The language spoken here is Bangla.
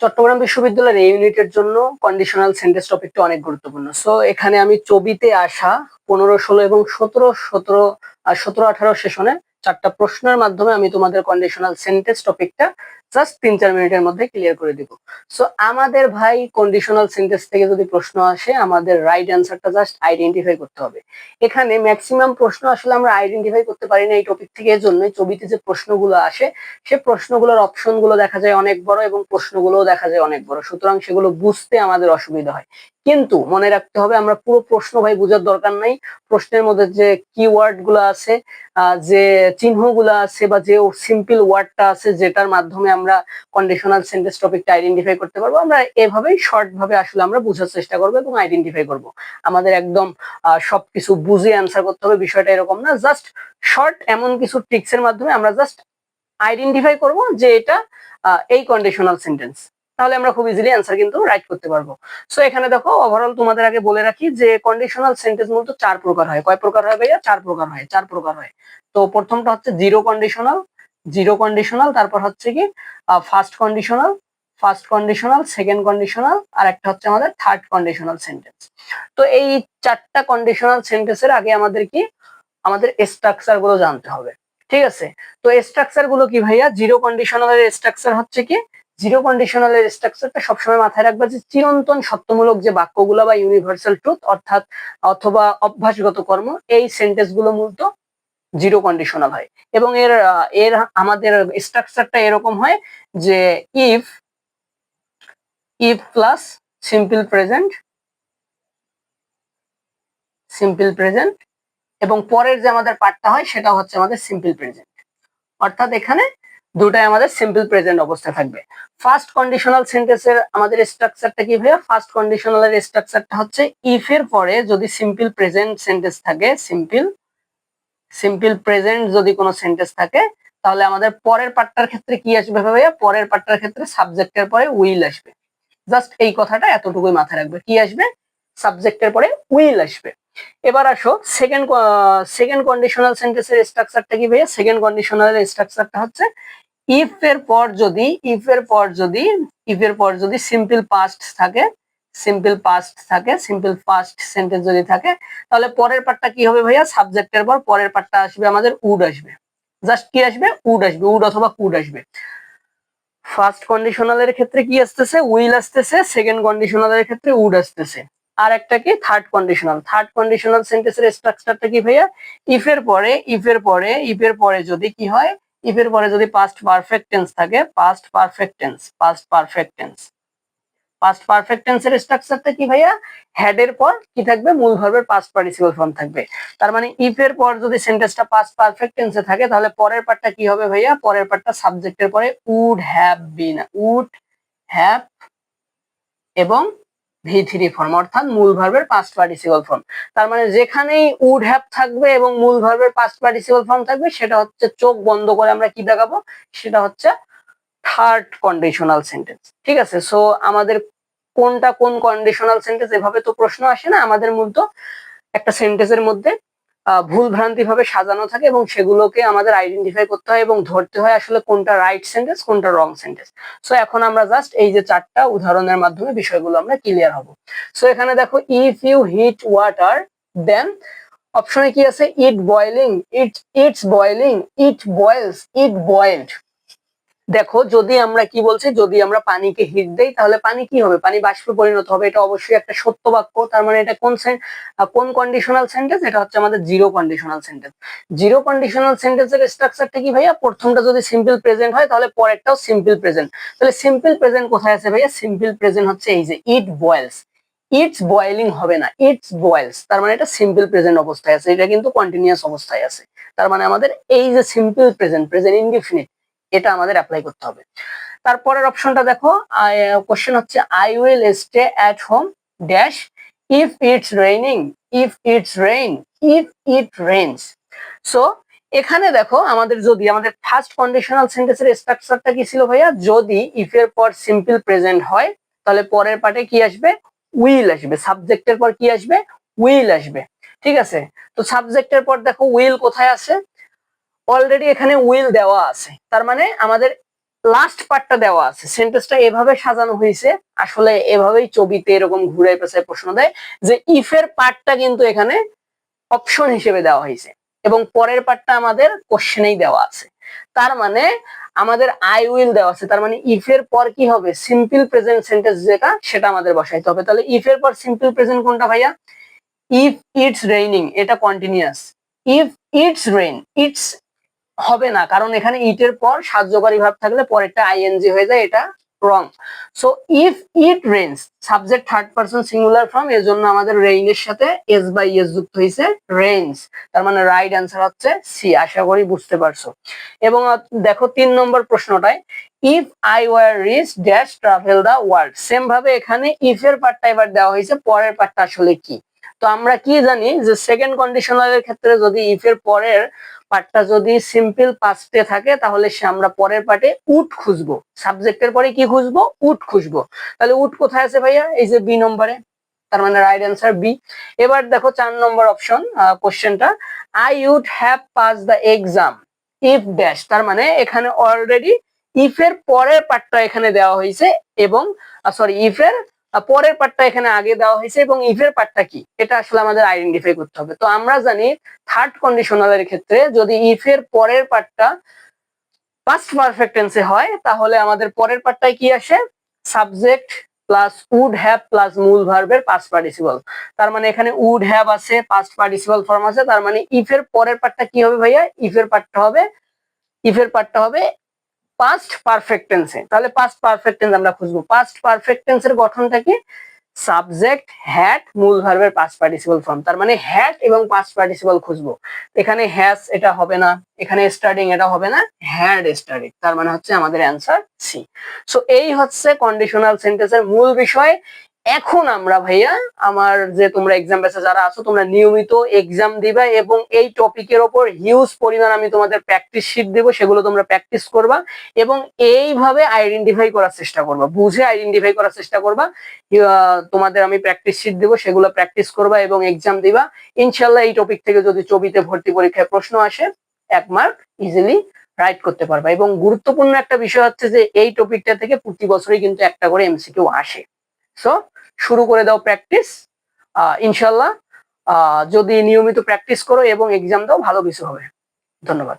চট্টগ্রাম বিশ্ববিদ্যালয়ের এই ইউনিটের জন্য কন্ডিশনাল সেন্টেন্স টপিকটা অনেক গুরুত্বপূর্ণ। সো এখানে আমি চবিতে আসা 15, 16 এবং 17 সেশনে 4টা প্রশ্নের মাধ্যমে আমি তোমাদের কন্ডিশনাল সেন্টেন্স টপিকটা জাস্ট 3-4 মিনিটের মধ্যে ক্লিয়ার করে দিব। সো আমাদের ভাই কন্ডিশনাল সেন্টেন্স থেকে যদি প্রশ্ন আসে, আমাদের রাইট অ্যান্সারটা জাস্ট আইডেন্টিফাই করতে হবে। এখানে ম্যাক্সিমাম প্রশ্ন আসলে আমরা আইডেন্টিফাই করতে পারি না এই টপিক থেকে, এজন্যই চবিতে যে প্রশ্নগুলো আসে সে প্রশ্নগুলোর অপশনগুলো দেখা যায় অনেক বড় এবং প্রশ্নগুলোও দেখা যায় অনেক বড়, সুতরাং সেগুলো বুঝতে আমাদের অসুবিধা হয়। কিন্তু মনে রাখতে হবে আমরা পুরো প্রশ্ন ভাই বোঝার দরকার নাই। প্রশ্নের মধ্যে যে কিওয়ার্ড গুলো আছে, যে চিহ্নগুলো আছে বা যে সিম্পল ওয়ার্ডটা আছে যেটার মাধ্যমে আমরা কন্ডিশনাল সেন্টেন্স টপিকটা আইডেন্টিফাই করতে পারবো, আমরা এভাবেই শর্ট ভাবে আসলে আমরা বোঝার চেষ্টা করবো এবং আইডেন্টিফাই করব। আমাদের একদম সবকিছু বুঝে অ্যান্সার করতে হবে বিষয়টা এরকম না, জাস্ট শর্ট এমন কিছু ট্রিক্সের মাধ্যমে আমরা জাস্ট আইডেন্টিফাই করব যে এটা এই কন্ডিশনাল সেন্টেন্স, তাহলে আমরা খুব ইজিলি অ্যান্সার কিন্তু রাইট করতে পারবো। সো এখানে দেখো ওভারঅল তোমাদের আগে বলে রাখি যে কন্ডিশনাল সেন্টেন্স মূলত 4 প্রকার হয়। কয় প্রকার হয় ভাইয়া? 4 প্রকার হয়। 4 প্রকার হয়। তো প্রথমটা হচ্ছে জিরো কন্ডিশনাল, তারপর হচ্ছে কি ফার্স্ট কন্ডিশনাল, সেকেন্ড কন্ডিশনাল, আর একটা হচ্ছে আমাদের থার্ড কন্ডিশনাল সেন্টেন্স। তো এই 4টা কন্ডিশনাল সেন্টেন্সের আগে আমাদের কি আমাদের স্ট্রাকচার গুলো জানতে হবে। ঠিক আছে, তো স্ট্রাকচার গুলো কি ভাইয়া? জিরো কন্ডিশনালের স্ট্রাকচার হচ্ছে কি, জিরো কন্ডিশনালের স্ট্রাকচারটা সবসময় মাথায় রাখবা যে চিরন্তন সত্যমূলক যে বাক্যগুলো বা ইউনিভার্সাল ট্রুথ অর্থাৎ অথবা অভ্যাসগত কর্ম, এই সেন্টেন্স গুলো মূলত জিরো কন্ডিশনাল হয়। এবং এর আমাদের স্ট্রাকচারটা এরকম হয় যে ইফ প্লাস সিম্পল প্রেজেন্ট এবং পরের যে আমাদের পার্টটা হয় সেটা হচ্ছে আমাদের সিম্পল প্রেজেন্ট, অর্থাৎ এখানে দুটাই আমাদের সিম্পল প্রেজেন্ট অবস্থায় থাকবে। ফার্স্ট কন্ডিশনাল সেন্টেন্সের আমাদের স্ট্রাকচারটা কি ভাইয়া? ফার্স্ট কন্ডিশনালের স্ট্রাকচারটা হচ্ছে ইফ এর পরে যদি সিম্পল প্রেজেন্ট সেন্টেন্স থাকে, সিম্পল প্রেজেন্ট যদি কোনো সেন্টেন্স থাকে, তাহলে আমাদের পরের পার্টটার ক্ষেত্রে কি আসবে ভাইয়া? পরের পার্টটার ক্ষেত্রে সাবজেক্টের পরে উইল আসবে। জাস্ট এই কথাটা এতটুকুই মাথায় রাখবে, কি আসবে? সাবজেক্টের পরে উইল আসবে। এবার আসো সেকেন্ড কন্ডিশনাল সেন্টেন্সের স্ট্রাকচারটা কি ভাইয়া? সেকেন্ড কন্ডিশনালের স্ট্রাকচারটা হচ্ছে ইফ এর পর যদি সিম্পল পাস্ট থাকে, সিম্পল পাস্ট সেন্টেন্স যদি থাকে, তাহলে পরের পার্টটা কি হবে ভাইয়া? সাবজেক্টের পর পরের পার্টটা আসবে আমাদের উড আসবে। জাস্ট কি আসবে? উড আসবে, উড অথবা কুড আসবে। ফার্স্ট কন্ডিশনালের ক্ষেত্রে কি আসতেছে? উইল আসতেছে। সেকেন্ড কন্ডিশনালের ক্ষেত্রে উড আসতেছে। আর একটা কি থার্ড কন্ডিশনাল সেন্টেন্সের স্ট্রাকচারটা কি ভাইয়া? ইফ এর পরে যদি কি হয়? ইফ এর পরে যদি পাস্ট পারফেক্ট টেন্স থাকে, পাস্ট পারফেক্ট টেন্সের স্ট্রাকচারটা কি ভাইয়া? হ্যাড এর পর কি থাকবে? মূল ভার্বের পাস্ট পার্টিসিপল ফর্ম থাকবে। তার মানে ইফ এর পর যদি সেন্টেন্সটা পাস্ট পারফেক্ট টেন্সে থাকে, তাহলে পরের পার্টটা কি হবে ভাইয়া? পরের পার্টটা সাবজেক্টের পরে উড হ্যাভ এবং ভি3 ফর্ম, অর্থাৎ মূল ভার্বের পাস্ট পার্টিসিপল ফর্ম। তার মানে যেখানেই উড হ্যাভ থাকবে এবং মূল ভার্বের পাস্ট পার্টিসিপল ফর্ম থাকবে, সেটা হচ্ছে চোখ বন্ধ করে আমরা কি দেখাবো? সেটা হচ্ছে থার্ড কন্ডিশনাল সেন্টেন্স। ঠিক আছে, সো আমাদের কোনটা কোন কন্ডিশনাল সেন্টেন্স এভাবে তো প্রশ্ন আসে না, আমাদের মূলত একটা সেন্টেন্সের মধ্যে ভুল ভ্রান্তি ভাবে সাজানো থাকে এবং সেগুলোকে আমাদের আইডেন্টিফাই করতে হয় এবং ধরতে হয় আসলে কোনটা রাইট সেন্টেন্স কোনটা রং সেন্টেন্স। সো এখন আমরা জাস্ট এই যে 4টা উদাহরণের মাধ্যমে বিষয়গুলো আমরা ক্লিয়ার হব। সো এখানে দেখো, if you heat water then অপশনে কি আছে? It boiling, it's boiling, it boils, it boiled. দেখো, যদি আমরা কি বলছি, যদি আমরা পানিকে হিট দেই তাহলে পানি কি হবে? পানি বাষ্পে পরিণত হবে। এটা অবশ্যই একটা সত্য বাক্য। তার মানে এটা কোন কন্ডিশনাল সেন্টেন্স? এটা হচ্ছে আমাদের zero conditional sentence. Zero conditional সেন্টেন্সের স্ট্রাকচারটা কি ভাইয়া? প্রথমটা যদি সিম্পল প্রেজেন্ট হয় তাহলে পরেরটাও সিম্পল প্রেজেন্ট। তাহলে সিম্পল প্রেজেন্ট কোথায় আছে ভাইয়া? সিম্পল প্রেজেন্ট হচ্ছে এই যে ইট বয়েলস। ইটস বয়েলিং হবে না, ইটস বয়েলস। তার মানে এটা সিম্পল প্রেজেন্ট অবস্থায় আছে, এটা কিন্তু কন্টিনিউয়াস অবস্থায় আছে। তার মানে আমাদের এই যে সিম্পল প্রেজেন্ট ইনডিফিনিট, এটা আমাদের অ্যাপ্লাই করতে হবে। তারপরের অপশনটা দেখো, কোশ্চেন হচ্ছে I will stay at home dash if it's raining, if it rains. So এখানে দেখো, আমাদের ফার্স্ট কন্ডিশনাল সেন্টেন্সের স্ট্রাকচারটা কি ছিল ভাইয়া? যদি ইফ এর পর সিম্পল প্রেজেন্ট হয়, তাহলে পরের পার্টে কি আসবে? উইল আসবে। সাবজেক্টের পর কি আসবে? উইল আসবে। ঠিক আছে, তো সাবজেক্টের পর দেখো উইল কোথায় আছে? অলরেডি এখানে উইল দেওয়া আছে। তার মানে আমাদের লাস্ট পার্টটা দেওয়া আছে, সেন্টেন্সটা এভাবে সাজানো হয়েছে, আসলে এভাবেই ছবিতে এরকম ঘুরে পেঁচায় প্রশ্ন দেয় যে ইফ এর পার্টটা কিন্তু এখানে অপশন হিসেবে দেওয়া হয়েছে এবং পরের পার্টটা আমাদের কোশ্চেনেই দেওয়া আছে। তার মানে আমাদের আই উইল দেওয়া আছে, তার মানে ইফ এর পর কি হবে, সিম্পল প্রেজেন্ট সেন্টেন্স যেটা সেটা আমাদের বসাইতে হবে। তাহলে ইফ এর পর সিম্পল প্রেজেন্ট কোনটা ভাইয়া? ইফ ইটস রেইনিং, এটা continuous. If it's rain, it's হবে না, কারণ এখানে ইটের পর সাহায্যকারী ভাব থাকলে পরেরটা আইএনজি হয়ে যায়, এটা wrong. So if it rains, subject third person singular form, এর জন্য আমাদের রেইন এর সাথে এস বাই এস যুক্ত হয়েছে, রেইনস। তার মানে রাইট অ্যান্সার হচ্ছে সি। আশা করি বুঝতে পারছো। এবং দেখো 3 নম্বর প্রশ্নটায় if I were reach dash travel the world, same ভাবে এখানে ইফ এর পার্টটা এবার দেওয়া হয়েছে, পরের পার্টটা আসলে কি। তো আমরা কি জানি যে সেকেন্ড কন্ডিশনালের ক্ষেত্রে যদি ইফ এর পরের পার্টটা যদি সিম্পল পাস্টে থাকে তাহলে আমরা পরের পার্টে উড খুঁজবো, সাবজেক্টের পরে কি খুঁজবো, উড খুঁজবো। তাহলে উড কোথায় আছে ভাইয়া? এই যে বি নম্বরে, তার মানে রাইট অ্যান্সার বি। এবার দেখো 4 নম্বর অপশন কোশ্চেনটা, I would have pass the exam if dash, তার মানে এখানে অলরেডি ইফ এর পরের পার্টটা এখানে দেওয়া হয়েছে এবং সরি ইফ এর পরের পার্টটা এখানে আগে দেওয়া হয়েছে এবং ইফ এর পার্টটা কি এটা আসলে আমাদের আইডেন্টিফাই করতে হবে। তো আমরা জানি থার্ড কন্ডিশনালের ক্ষেত্রে যদি ইফ এর পরের পার্টটা পাস্ট পারফেক্ট টেন্সে হয় তাহলে আমাদের পরের পার্টটায় কি আসে, subject plus would have plus মূল ভার্বের পাস্ট পার্টিসিপল। তার মানে এখানে উড হ্যাভ আছে, পাস্ট পার্টিসিপল ফর্ম আছে, তার মানে ইফ এর পরের পার্টটা কি হবে ভাইয়া? ইফ এর পার্টটা হবে পাস্ট পারফেক্ট টেন্সে। তাহলে পাস্ট পারফেক্ট টেন্স আমরা খুঁজবো। পাস্ট পারফেক্ট টেন্সের গঠনটা কি? সাবজেক্ট হ্যাড মূল ভার্বের পাস্ট পার্টিসিপল ফর্ম। তার মানে হ্যাড এবং পাস্ট পার্টিসিপল খুঁজবো। এখানে হ্যাজ এটা হবে না, এখানে স্টাডিং এটা হবে না, হ্যাড স্টাডিড। তার মানে হচ্ছে আমাদের অ্যান্সার সি। সো এই হচ্ছে কন্ডিশনাল সেন্টেন্সের মূল বিষয়। এখন আমরা ভাইয়া আমার যে তোমরা এক্সাম বেসে যারা আছো তোমরা নিয়মিত এক্সাম দিবা এবং এই টপিকের ওপর হিউজ পরিমাণ আমি তোমাদের প্র্যাকটিস শিট দেবো, সেগুলো তোমরা প্র্যাকটিস করবা এবং এইভাবে আইডেন্টিফাই করার চেষ্টা করবা, বুঝে আইডেন্টিফাই করার চেষ্টা করবা। তোমাদের আমি প্র্যাকটিস শিট দেবো, সেগুলো প্র্যাকটিস করবা এবং এক্সাম দিবা। ইনশাল্লাহ এই টপিক থেকে যদি ছবিতে ভর্তি পরীক্ষায় প্রশ্ন আসে 1 মার্ক ইজিলি রাইট করতে পারবা। এবং গুরুত্বপূর্ণ একটা বিষয় হচ্ছে যে এই টপিকটা থেকে প্রতি বছরই কিন্তু একটা করে এমসিকিউ আসে। সো শুরু করে দাও প্র্যাকটিস। ইনশাল্লাহ যদি নিয়মিত প্র্যাকটিস করো এবং এক্সাম দাও ভালো কিছু হবে। ধন্যবাদ।